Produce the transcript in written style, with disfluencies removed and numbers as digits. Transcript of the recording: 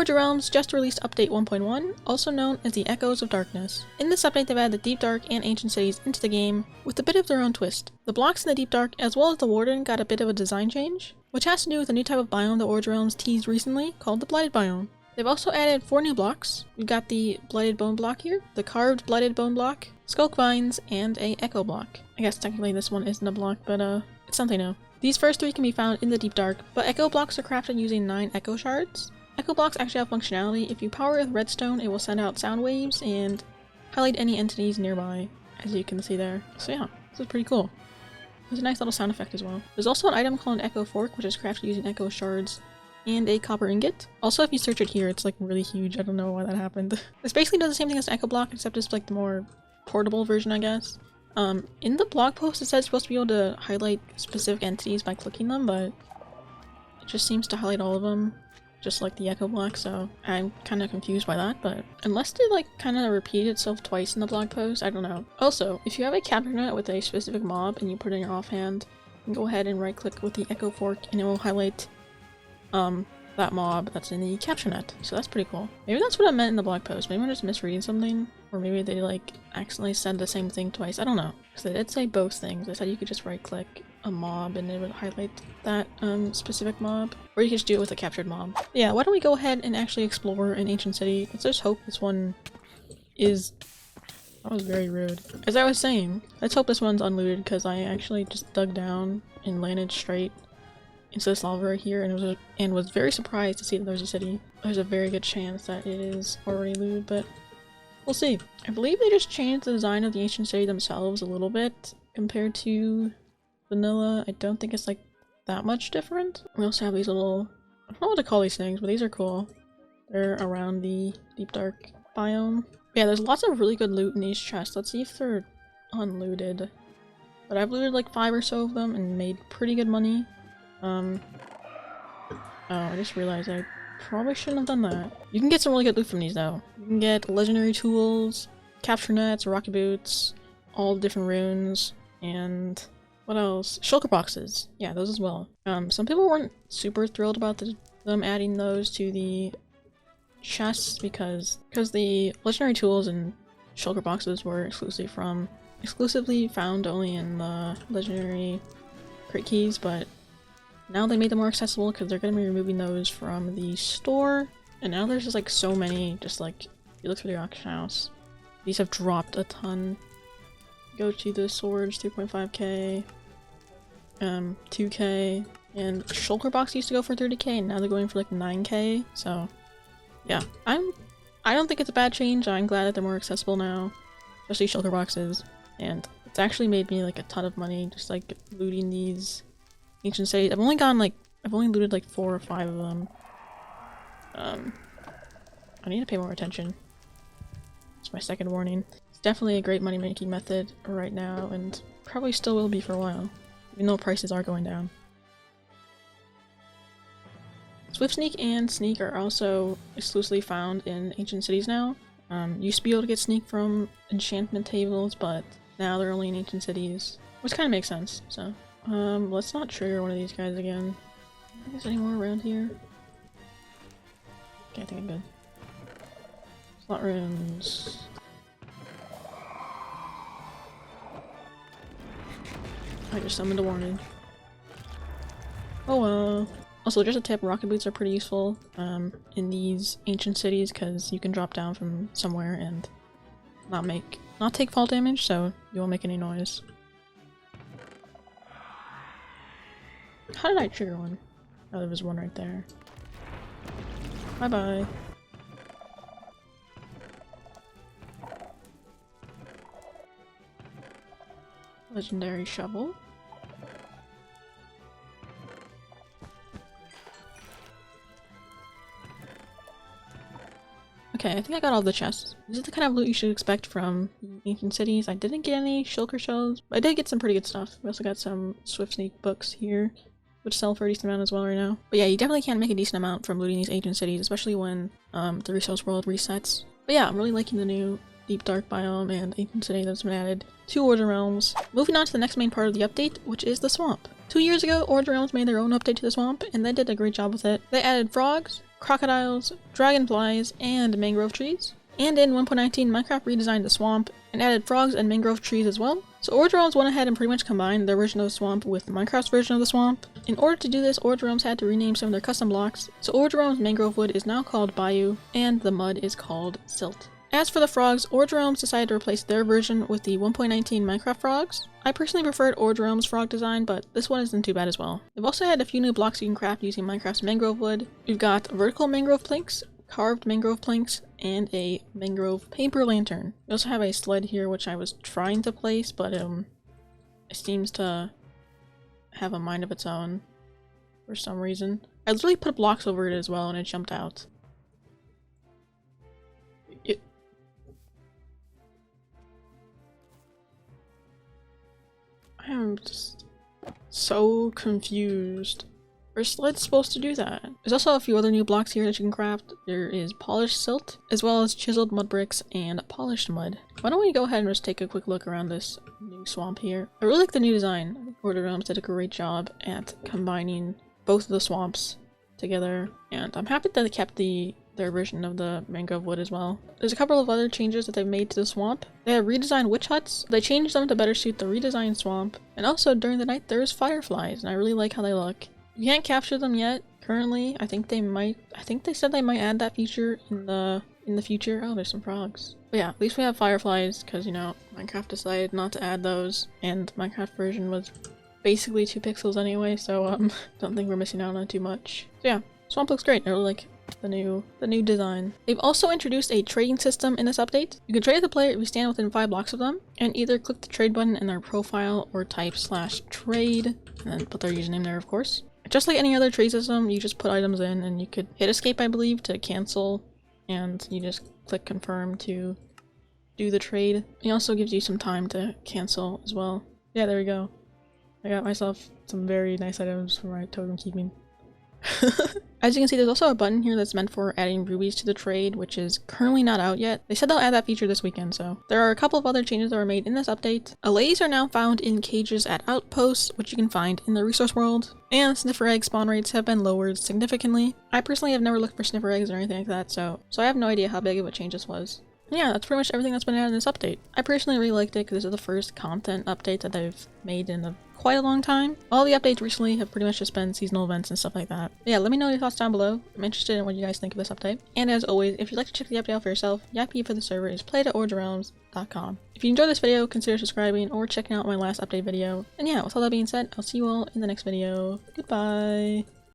Origin Realms just released Update 1.1, also known as the Echoes of Darkness. In this update they've added the Deep Dark and Ancient Cities into the game, with a bit of their own twist. The blocks in the Deep Dark, as well as the Warden, got a bit of a design change, which has to do with a new type of biome the Origin Realms teased recently, called the Blighted Biome. They've also added 4 new blocks. We've got the Blighted Bone block here, the Carved Blighted Bone block, Skulk Vines, and a Echo block. I guess technically this one isn't a block, but it's something new. These first 3 can be found in the Deep Dark, but Echo blocks are crafted using 9 Echo shards. Echo blocks actually have functionality. If you power it with redstone, it will send out sound waves and highlight any entities nearby, as you can see there. So yeah, this is pretty cool. There's a nice little sound effect as well. There's also an item called an Echo Fork, which is crafted using Echo shards and a copper ingot. Also, if you search it here, it's like really huge. I don't know why that happened. This basically does the same thing as an Echo block, except it's like the more portable version, I guess. In the blog post it says it's supposed to be able to highlight specific entities by clicking them, but it just seems to highlight all of them, just like the Echo block, so I'm kind of confused by that, but unless they like kind of repeat itself twice in the blog post, I don't know. Also, if you have a capture net with a specific mob and you put it in your offhand, you can go ahead and right click with the Echo Fork and it will highlight that mob that's in the capture net, so that's pretty cool. Maybe that's what I meant in the blog post. Maybe I'm just misreading something, or maybe they like accidentally said the same thing twice. I don't know, because they did say both things. They said you could just right click a mob and it would highlight that specific mob, or you could just do it with a captured mob. Yeah, why don't we go ahead and actually explore an ancient city? Let's just hope this one is... That was very rude. As I was saying, let's hope this one's unlooted, because I actually just dug down and landed straight into this lava right here, and was very surprised to see that there's a city. There's a very good chance that it is already looted, but we'll see. I believe they just changed the design of the ancient city themselves a little bit compared to vanilla. I don't think it's like that much different. We also have these little, I don't know what to call these things, but these are cool. They're around the Deep Dark biome. Yeah, there's lots of really good loot in these chests. Let's see if they're unlooted. But I've looted like 5 or so of them and made pretty good money. Oh, I just realized I probably shouldn't have done that. You can get some really good loot from these though. You can get legendary tools, capture nets, rocket boots, all the different runes, and what else? Shulker boxes. Yeah, those as well. Some people weren't super thrilled about them adding those to the chests because the legendary tools and shulker boxes were exclusively found only in the legendary crate keys, but now they made them more accessible because they're going to be removing those from the store. And now there's just like so many, just like, if you look through the auction house, these have dropped a ton. Go to the swords, 3.5k, 2k, and shulker box used to go for 30k and now they're going for like 9k, so yeah. I don't think it's a bad change. I'm glad that they're more accessible now, especially shulker boxes, and it's actually made me like a ton of money just like looting these ancient cities. I've only looted like 4 or 5 of them. I need to pay more attention. It's my second warning. It's definitely a great money making method right now, and probably still will be for a while, even though prices are going down. Swift Sneak and Sneak are also exclusively found in ancient cities now. Used to be able to get Sneak from enchantment tables, but now they're only in ancient cities, which kind of makes sense, so. Let's not trigger one of these guys again. Is there any more around here? Okay, I think I'm good. Slot rooms. I just summoned a warning. Oh well. Also, just a tip, rocket boots are pretty useful in these ancient cities because you can drop down from somewhere and not take fall damage, so you won't make any noise. How did I trigger one? Oh, there was one right there. Bye bye. Legendary shovel. Okay, I think I got all the chests. This is the kind of loot you should expect from ancient cities. I didn't get any shulker shells, but I did get some pretty good stuff. We also got some Swift Sneak books here, which sell for a decent amount as well right now. But yeah, you definitely can make a decent amount from looting these ancient cities, especially when the resource world resets. But yeah, I'm really liking the new Deep Dark biome and ancient city that's been added to Origin Realms. Moving on to the next main part of the update, which is the swamp. 2 years ago, Origin Realms made their own update to the swamp, and they did a great job with it. They added frogs, crocodiles, dragonflies, and mangrove trees. And in 1.19, Minecraft redesigned the swamp and added frogs and mangrove trees as well. So Origin Realms went ahead and pretty much combined their version of the swamp with Minecraft's version of the swamp. In order to do this, Origin Realms had to rename some of their custom blocks. So Origin Realms mangrove wood is now called Bayou, and the mud is called Silt. As for the frogs, Origin Realms decided to replace their version with the 1.19 Minecraft frogs. I personally preferred Origin Realms' frog design, but this one isn't too bad as well. They've also had a few new blocks you can craft using Minecraft's mangrove wood. We've got vertical mangrove planks, carved mangrove planks, and a mangrove paper lantern. We also have a sled here which I was trying to place, but it seems to have a mind of its own for some reason. I literally put blocks over it as well and it jumped out. I'm just so confused. Our sled's supposed to do that. There's also a few other new blocks here that you can craft. There is polished silt, as well as chiseled mud bricks and polished mud. Why don't we go ahead and just take a quick look around this new swamp here. I really like the new design. I think Origin Realms did a great job at combining both of the swamps together, and I'm happy that they kept their version of the mangrove wood as well. There's a couple of other changes that they've made to the swamp. They have redesigned witch huts. They changed them to better suit the redesigned swamp, and also during the night there's fireflies, and I really like how they look. You can't capture them yet, currently. I think they said they might add that feature in the future. Oh, there's some frogs. But yeah, at least we have fireflies, because, you know, Minecraft decided not to add those, and Minecraft version was basically 2 pixels anyway, so, don't think we're missing out on too much. So yeah, swamp looks great. I really like the new design. They've also introduced a trading system in this update. You can trade with the player if you stand within 5 blocks of them, and either click the trade button in their profile or type /trade, and then put their username there, of course. Just like any other trade system, you just put items in and you could hit escape, I believe, to cancel, and you just click confirm to do the trade. It also gives you some time to cancel as well. Yeah, there we go. I got myself some very nice items for my totem keeping. As you can see, there's also a button here that's meant for adding rubies to the trade, which is currently not out yet. They said they'll add that feature this weekend, so. There are a couple of other changes that were made in this update. Allays are now found in cages at outposts, which you can find in the resource world, and sniffer egg spawn rates have been lowered significantly. I personally have never looked for sniffer eggs or anything like that, so I have no idea how big of a change this was. And yeah, that's pretty much everything that's been added in this update. I personally really liked it because this is the first content update that they've made in quite a long time. All the updates recently have pretty much just been seasonal events and stuff like that. But yeah, let me know your thoughts down below. I'm interested in what you guys think of this update. And as always, if you'd like to check the update out for yourself, the IP for the server is play.originrealms.com. If you enjoyed this video, consider subscribing or checking out my last update video. And yeah, with all that being said, I'll see you all in the next video. Goodbye!